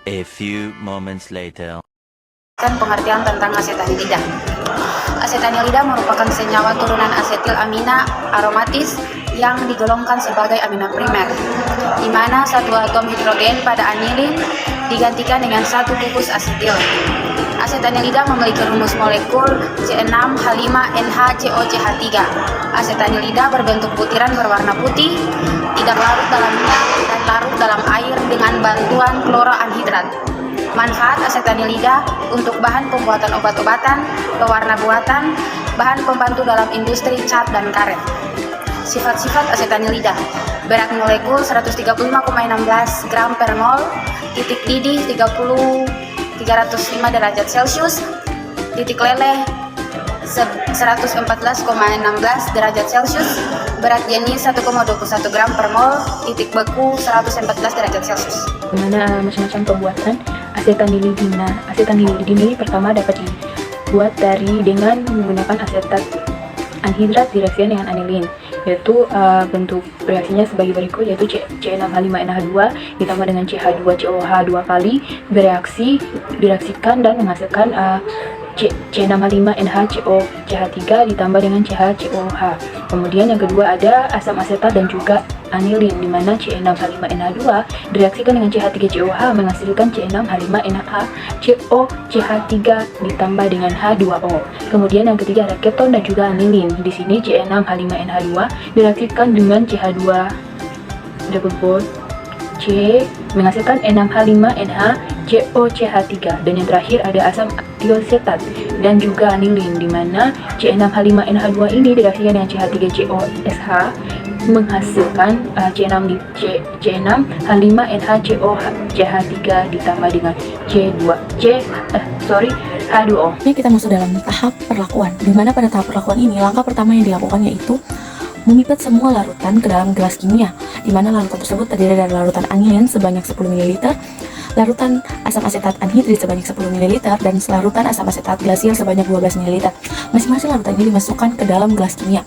A few moments later. Pengertian tentang asetanilida. Asetanilida merupakan senyawa turunan asetil amina aromatis yang digolongkan sebagai amina primer, di mana satu atom hidrogen pada anilin digantikan dengan satu gugus asetil. Asetanilida memiliki rumus molekul C6H5NHCOCH3. Asetanilida berbentuk butiran berwarna putih, tidak larut dalam minyak dan larut dalam air dengan bantuan kloroanhidrat. Manfaat asetanilida untuk bahan pembuatan obat-obatan, pewarna buatan, bahan pembantu dalam industri cat dan karet. Sifat-sifat asetanilida: berat molekul 135,16 gram per mol, titik didih 305 derajat Celcius, titik leleh 114,16 derajat Celcius, berat jenis 1,21 gram per mol, titik beku 114 derajat Celcius. Mana macam-macam pembuatan asetanilidina. Asetanilidin ini pertama dapat dibuat dengan menggunakan asetat anhidrat direaksikan dengan anilin, yaitu bentuk reaksinya sebagai berikut, yaitu C6H5NH2 ditambah dengan CH2COH 2 kali direaksikan dan menghasilkan C6H5NHCOCH3 ditambah dengan CHCOH. Kemudian yang kedua ada asam asetat dan juga anilin, di mana C6H5NH2 direaksikan dengan CH3COH menghasilkan C6H5NaCOCH3 ditambah dengan H2O. Kemudian yang ketiga ada keton dan juga anilin. Di sini C6H5NH2 direaksikan dengan CH2 double bond C menghasilkan N6H5NaCOCH3. Dan yang terakhir ada asam tiosetat dan juga anilin, di mana C6H5NH2 ini direaksikan dengan CH3COSH menghasilkan C6H5NaCOCH3 ditambah dengan H2O. Ini kita masuk dalam tahap perlakuan, di mana pada tahap perlakuan ini langkah pertama yang dilakukan yaitu memipet semua larutan ke dalam gelas kimia, di mana larutan tersebut terdiri dari larutan anilin sebanyak 10 ml, larutan asam asetat anhidrit sebanyak 10 ml, dan larutan asam asetat glasial sebanyak 12 ml. Masing-masing larutan ini dimasukkan ke dalam gelas kimia.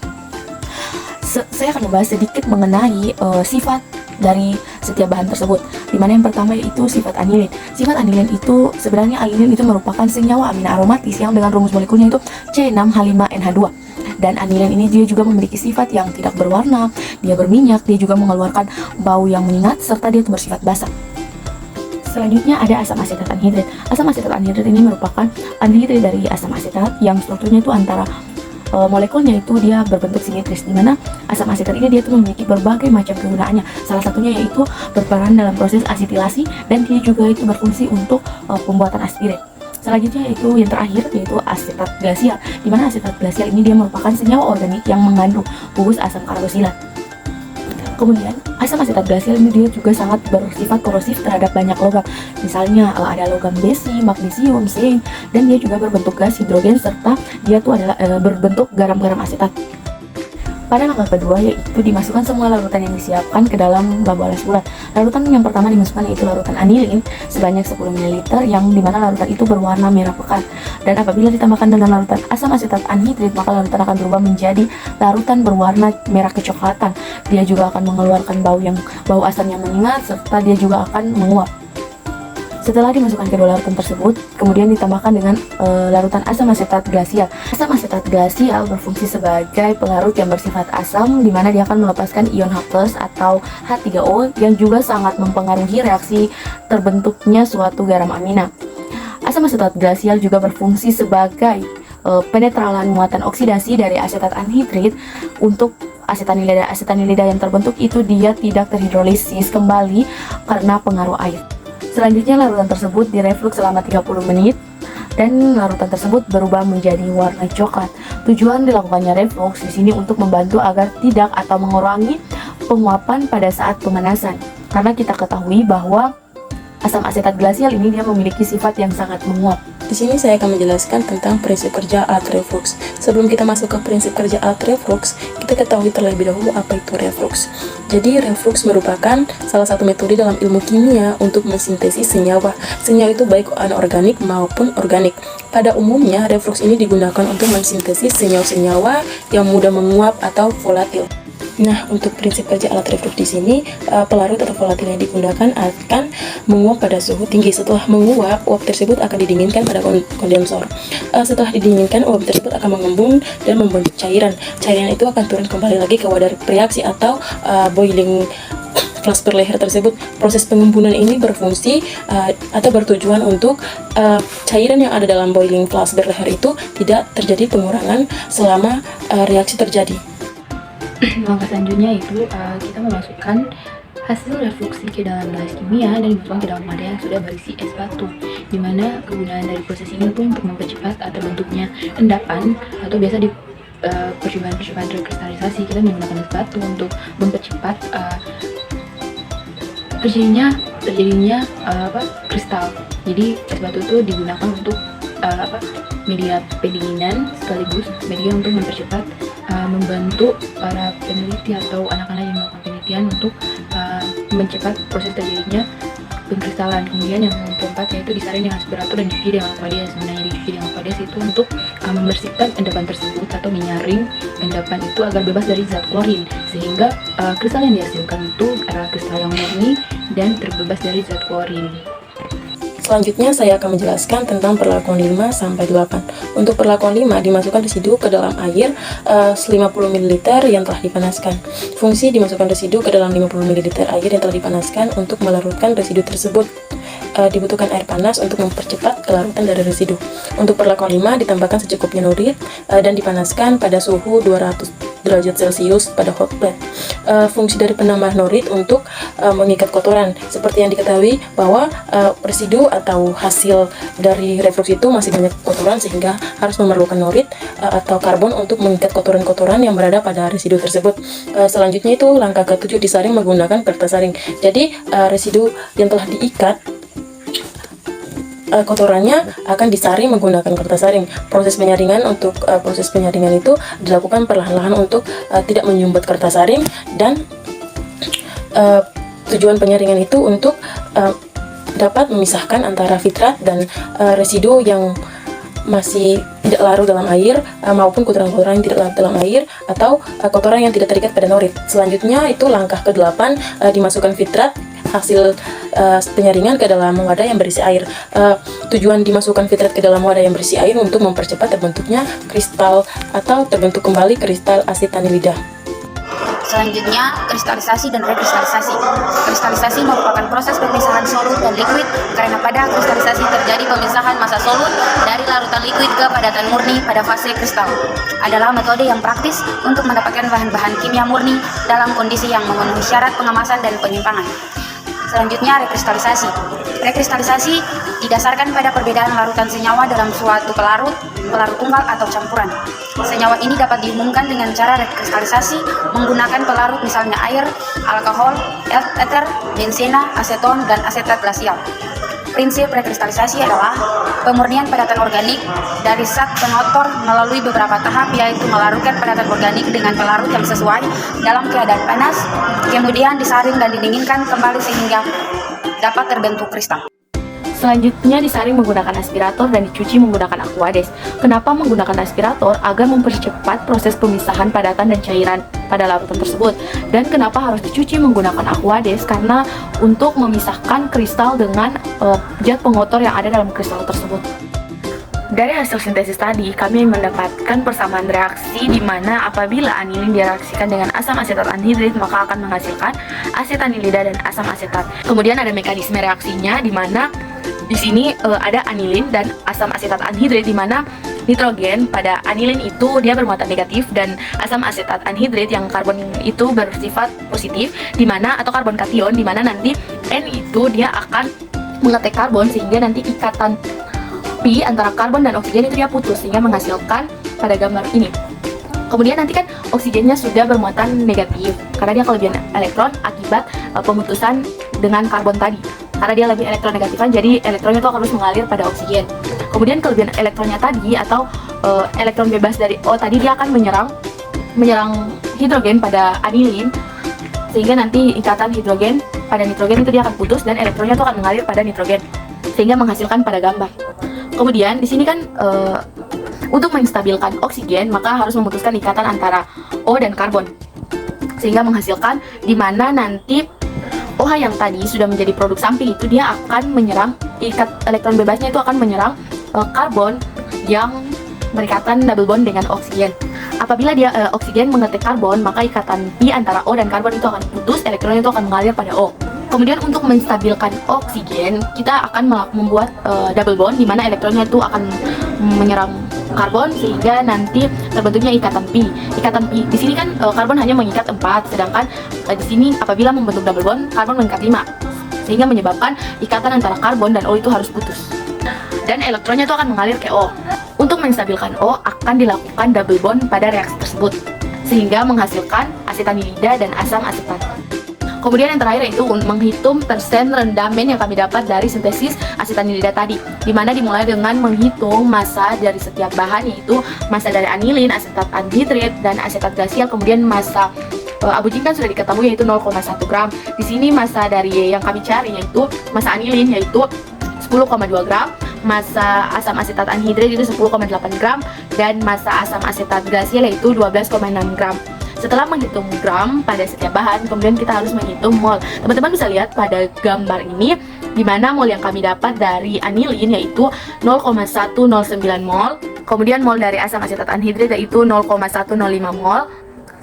Saya akan membahas sedikit mengenai sifat dari setiap bahan tersebut, di mana yang pertama yaitu sifat anilin. Sifat anilin itu sebenarnya anilin itu merupakan senyawa amina aromatis yang dengan rumus molekulnya itu C6H5NH2. Dan anilin ini dia juga memiliki sifat yang tidak berwarna, dia berminyak, dia juga mengeluarkan bau yang menyengat, serta dia bersifat basah. Selanjutnya ada asam asetat anhidrit. Asam asetat anhidrit ini merupakan anhidrit dari asam asetat yang strukturnya itu antara molekulnya itu dia berbentuk simetris, di mana asam asetat ini dia tuh memiliki berbagai macam kegunaannya. Salah satunya yaitu berperan dalam proses asetilasi, dan dia juga itu berfungsi untuk pembuatan aspirin. Selanjutnya yaitu yang terakhir yaitu asetat glasial, di mana asetat glasial ini dia merupakan senyawa organik yang mengandung gugus asam karboksilat. Kemudian asam asetat glasial ini dia juga sangat bersifat korosif terhadap banyak logam. Misalnya ada logam besi, magnesium, zinc, dan dia juga berbentuk gas hidrogen, serta dia tuh adalah berbentuk garam-garam asetat. Pada langkah kedua yaitu dimasukkan semua larutan yang disiapkan ke dalam babo alas bulat. Larutan yang pertama dimasukkan yaitu larutan anilin sebanyak 10 ml, yang dimana larutan itu berwarna merah pekat. Dan apabila ditambahkan dengan larutan asam asetat anhidrit, maka larutan akan berubah menjadi larutan berwarna merah kecoklatan. Dia juga akan mengeluarkan bau asam yang menyengat, serta dia juga akan menguap. Setelah dimasukkan kedua larutan tersebut, kemudian ditambahkan dengan larutan asam asetat glasial. Asam asetat glasial berfungsi sebagai pelarut yang bersifat asam, di mana dia akan melepaskan ion H+ atau H3O yang juga sangat mempengaruhi reaksi terbentuknya suatu garam amina. Asam asetat glasial juga berfungsi sebagai penetralan muatan oksidasi dari asetat anhidrit untuk asetanilida. Asetanilida yang terbentuk itu dia tidak terhidrolisis kembali karena pengaruh air. Selanjutnya larutan tersebut direflux selama 30 menit dan larutan tersebut berubah menjadi warna coklat. Tujuan dilakukannya reflux di sini untuk membantu agar tidak atau mengurangi penguapan pada saat pemanasan. Karena kita ketahui bahwa asam asetat glasial ini dia memiliki sifat yang sangat menguap. Di sini saya akan menjelaskan tentang prinsip kerja alat reflux. Sebelum kita masuk ke prinsip kerja alat reflux, kita ketahui terlebih dahulu apa itu reflux. Jadi reflux merupakan salah satu metode dalam ilmu kimia untuk mensintesis senyawa. Senyawa itu baik anorganik maupun organik. Pada umumnya, reflux ini digunakan untuk mensintesis senyawa-senyawa yang mudah menguap atau volatil. Nah, untuk prinsip kerja alat reflux di sini, pelarut atau volatil yang digunakan akan menguap pada suhu tinggi. Setelah menguap, uap tersebut akan didinginkan pada kondensor. Setelah didinginkan, uap tersebut akan mengembun dan membentuk cairan. Cairan itu akan turun kembali lagi ke wadah reaksi atau boiling flash berleher tersebut. Proses pengembunan ini berfungsi atau bertujuan untuk cairan yang ada dalam boiling flash berleher itu tidak terjadi pengurangan selama reaksi terjadi. Langkah selanjutnya itu kita memasukkan hasil refluksi ke dalam gelas kimia dan dimasukkan ke dalam wadah yang sudah berisi es batu, dimana kegunaan dari proses ini pun untuk mempercepat atau bentuknya endapan atau biasa di percobaan rekristalisasi kita menggunakan es batu untuk mempercepat terjadinya kristal. Jadi es batu itu digunakan untuk media pendinginan sekaligus media untuk mempercepat membantu para peneliti atau anak-anak yang melakukan penelitian untuk mencepat proses terjadinya pengkristalan. Kemudian yang keempat yaitu disaring dengan aspirator dan dicuci dengan aquades. Sebenarnya dicuci dengan aquades itu untuk membersihkan endapan tersebut atau menyaring endapan itu agar bebas dari zat klorin, sehingga kristal yang dihasilkan itu adalah kristal yang murni dan terbebas dari zat klorin. Selanjutnya saya akan menjelaskan tentang perlakuan 5 sampai 8. Untuk perlakuan 5 dimasukkan residu ke dalam air 50 ml yang telah dipanaskan. Fungsi dimasukkan residu ke dalam 50 ml air yang telah dipanaskan untuk melarutkan residu tersebut. Dibutuhkan air panas untuk mempercepat kelarutan dari residu. Untuk perlakuan 5 ditambahkan secukupnya nurit dan dipanaskan pada suhu 200 derajat Celcius pada hot plate. Fungsi dari penambah nurit untuk mengikat kotoran. Seperti yang diketahui bahwa residu atau hasil dari reflux itu masih banyak kotoran, sehingga harus memerlukan nurit atau karbon untuk mengikat kotoran-kotoran yang berada pada residu tersebut. Selanjutnya itu langkah ke-7 disaring menggunakan kertas saring. Jadi residu yang telah diikat kotorannya akan disaring menggunakan kertas saring. Proses penyaringan itu dilakukan perlahan-lahan untuk tidak menyumbat kertas saring, dan tujuan penyaringan itu untuk dapat memisahkan antara fitrat dan residu yang masih tidak larut dalam air maupun kotoran-kotoran yang tidak larut dalam air atau kotoran yang tidak terikat pada norit. Selanjutnya itu langkah ke-8, dimasukkan fitrat hasil penyaringan ke dalam wadah yang berisi air. Tujuan dimasukkan fitrat ke dalam wadah yang berisi air untuk mempercepat terbentuknya kristal atau terbentuk kembali kristal asid tanilida. Selanjutnya, kristalisasi dan rekristalisasi. Kristalisasi merupakan proses pemisahan solut dan liquid, karena pada kristalisasi terjadi pemisahan massa solut dari larutan liquid ke padatan murni pada fase kristal. Adalah metode yang praktis untuk mendapatkan bahan-bahan kimia murni dalam kondisi yang memenuhi syarat pengemasan dan penyimpangan. Selanjutnya, rekristalisasi. Rekristalisasi didasarkan pada perbedaan larutan senyawa dalam suatu pelarut tunggal atau campuran. Senyawa ini dapat diumumkan dengan cara rekristalisasi menggunakan pelarut misalnya air, alkohol, eter, benzena, aseton, dan asetat glasial. Prinsip rekristalisasi adalah pemurnian padatan organik dari zat pengotor melalui beberapa tahap, yaitu melarutkan padatan organik dengan pelarut yang sesuai dalam keadaan panas, kemudian disaring dan didinginkan kembali sehingga dapat terbentuk kristal. Selanjutnya disaring menggunakan aspirator dan dicuci menggunakan aquades. Kenapa menggunakan aspirator? Agar mempercepat proses pemisahan padatan dan cairan pada larutan tersebut. Dan kenapa harus dicuci menggunakan aquades? Karena untuk memisahkan kristal dengan zat pengotor yang ada dalam kristal tersebut. Dari hasil sintesis tadi, kami mendapatkan persamaan reaksi di mana apabila anilin direaksikan dengan asam asetat anhidrit, maka akan menghasilkan asetanilida dan asam asetat. Kemudian ada mekanisme reaksinya di mana di sini ada anilin dan asam asetat anhidrit, di mana nitrogen pada anilin itu dia bermuatan negatif dan asam asetat anhidrit yang karbon itu bersifat positif, di mana atau karbon kation, di mana nanti N itu dia akan mengetek karbon sehingga nanti ikatan pi antara karbon dan oksigen itu dia putus sehingga menghasilkan pada gambar ini. Kemudian nanti kan oksigennya sudah bermuatan negatif karena dia kelebihan elektron akibat pemutusan dengan karbon tadi. Karena dia lebih elektronegatifan, jadi elektronnya itu akan terus mengalir pada oksigen. Kemudian kelebihan elektronnya tadi atau elektron bebas dari O tadi dia akan menyerang hidrogen pada anilin, sehingga nanti ikatan hidrogen pada nitrogen itu dia akan putus dan elektronnya itu akan mengalir pada nitrogen sehingga menghasilkan pada gambar. Kemudian di sini kan untuk menstabilkan oksigen maka harus memutuskan ikatan antara O dan karbon. sehingga menghasilkan di mana nanti OH yang tadi sudah menjadi produk samping itu dia akan menyerang ikat elektron bebasnya itu akan menyerang karbon yang berikatan double bond dengan oksigen. Apabila dia oksigen mengetik karbon, maka ikatan pi antara O dan karbon itu akan putus, elektronnya itu akan mengalir pada O. Kemudian untuk menstabilkan oksigen, kita akan membuat double bond di mana elektronnya itu akan menyerang karbon sehingga nanti terbentuknya ikatan pi. Ikatan pi di sini kan karbon hanya mengikat 4, sedangkan di sini apabila membentuk double bond, karbon mengikat 5. Sehingga menyebabkan ikatan antara karbon dan O itu harus putus. Dan elektronnya itu akan mengalir ke O. Untuk menstabilkan O akan dilakukan double bond pada reaksi tersebut sehingga menghasilkan asetanilida dan asam asetat. Kemudian yang terakhir itu menghitung persen rendamen yang kami dapat dari sintesis asetanilida tadi, di mana dimulai dengan menghitung massa dari setiap bahan, yaitu massa dari anilin, asetat anhidrit, dan asetat glasial. Kemudian massa abujing kan sudah diketahui yaitu 0,1 gram. Di sini massa dari yang kami cari yaitu massa anilin yaitu 10,2 gram, massa asam asetat anhidrit itu 10,8 gram, dan massa asam asetat glasial yaitu 12,6 gram. Setelah menghitung gram pada setiap bahan, kemudian kita harus menghitung mol. Teman-teman bisa lihat pada gambar ini, di mana mol yang kami dapat dari anilin yaitu 0,109 mol, kemudian mol dari asam asetat anhidrit yaitu 0,105 mol,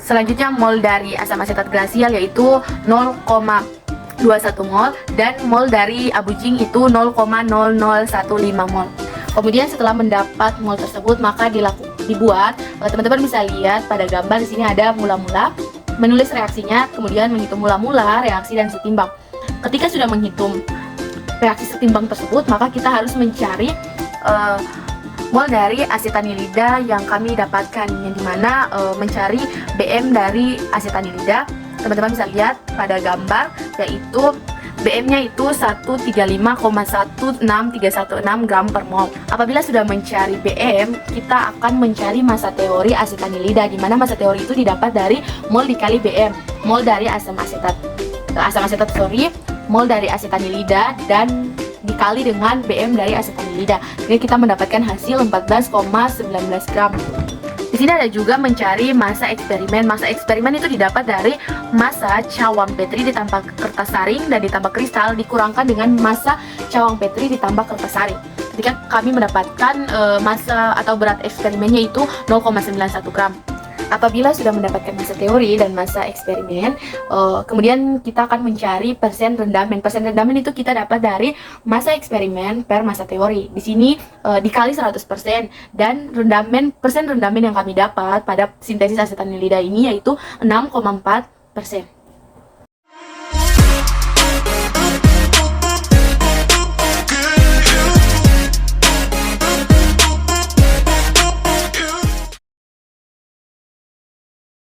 selanjutnya mol dari asam asetat glasial yaitu 0,21 mol, dan mol dari abujing itu 0,0015 mol. Kemudian setelah mendapat mol tersebut, maka dibuat, teman-teman bisa lihat pada gambar di sini ada mula-mula, menulis reaksinya, kemudian menghitung mula-mula, reaksi, dan setimbang. Ketika sudah menghitung reaksi setimbang tersebut, maka kita harus mencari mol dari asetanilida yang kami dapatkan, yang dimana mencari BM dari asetanilida. Teman-teman bisa lihat pada gambar, yaitu BM-nya itu 135,16316 gram per mol. Apabila sudah mencari BM, kita akan mencari massa teori asetanilida, di mana massa teori itu didapat dari mol dikali BM, mol dari mol dari asetanilida dan dikali dengan BM dari asetanilida. Jadi kita mendapatkan hasil 14,19 gram. Di sini ada juga mencari massa eksperimen. Massa eksperimen itu didapat dari massa cawang Petri ditambah kertas saring dan ditambah kristal dikurangkan dengan massa cawang Petri ditambah kertas saring. Ketika kami mendapatkan massa atau berat eksperimennya itu 0,91 gram. Apabila sudah mendapatkan massa teori dan massa eksperimen, kemudian kita akan mencari persen rendamen. Persen rendamen itu kita dapat dari massa eksperimen per massa teori. Di sini dikali 100%, dan persen rendamen yang kami dapat pada sintesis asetanilida ini yaitu 6,4%.